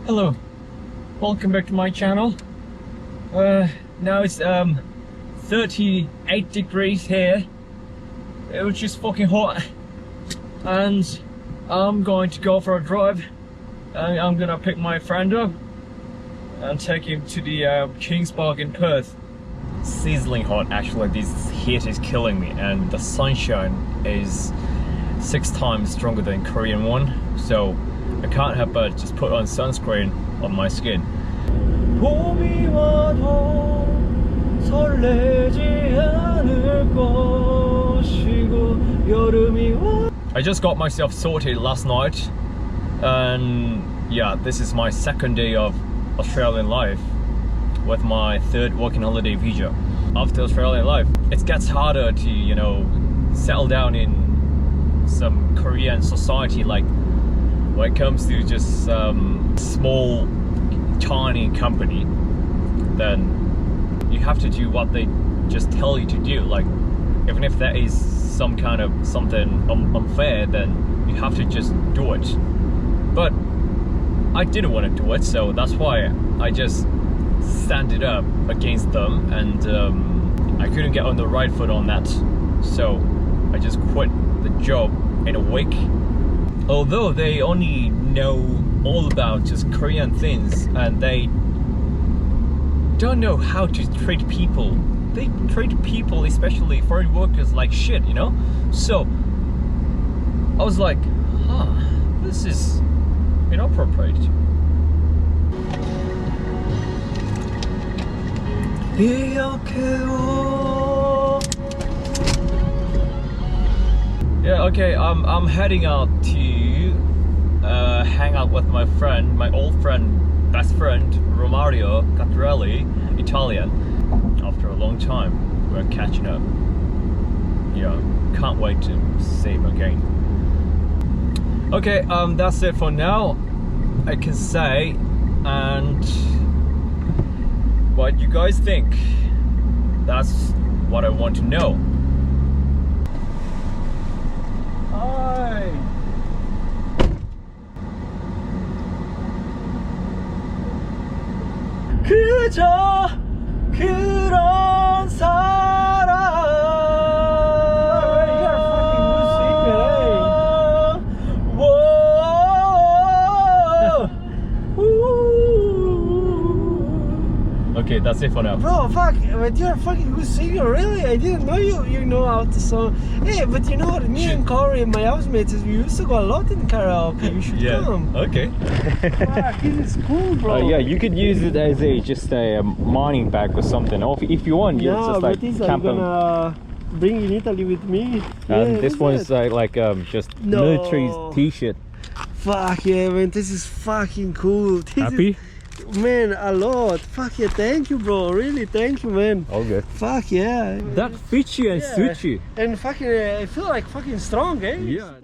Hello, welcome back to my channel. Now it's 38 degrees here. It was just fucking hot, and I'm going to go for a drive. I'm gonna pick my friend up and take him to the Kingspark in Perth. Sizzling hot, actually. This heat is killing me, and the sunshine is 6 times stronger than Korean one, so I can't help but just put on sunscreen on my skin. 봄이 와도 설레지 않을 것이고 여름이 와. I just got myself sorted last night, and yeah, this is my second day of Australian life with my third working holiday visa. After Australian life, it gets harder to, you know, settle down in some Korean society, like when it comes to just small tiny company. Then you have to do what they just tell you to do, like even if that is some kind of something unfair, then you have to just do it. But I didn't want to do it, so that's why I just standed up against them, and I couldn't get on the right foot on that, so I just quit the job in a week. Although they only know all about just Korean things, and they don't know how to treat people. They treat people, especially foreign workers, like shit, you know? So I was like, this is inappropriate. Yeah, okay, I'm heading out to hang out with my friend, my old friend, best friend, Romario Catrelli, Italian. After a long time, we're catching up. Yeah, can't wait to see him again. Okay, that's it for now, I can say. And what you guys think? That's what I want to know. Hi. 그저 그런 사람. You're a fucking good singer, eh? Okay, that's it for now. Bro, fuck, but you're a fucking good singer, really? I didn't know you know how to sing. Hey, but you know what? Me and Corey, my housemates, we used to go a lot in karaoke. You should come. Okay. Fuck, this is cool, bro. Yeah, you could use it as just a mining bag or something. Or if you want, you just like camp I'm gonna bring in Italy with me. And this one's like just military t-shirt. Fuck yeah, man, this is fucking cool. Happy? Man, a lot. Fuck yeah, thank you, bro. Really, thank you, man. All good. Fuck yeah. That fits you and suits you. And fucking, I feel like fucking strong, eh? Yeah.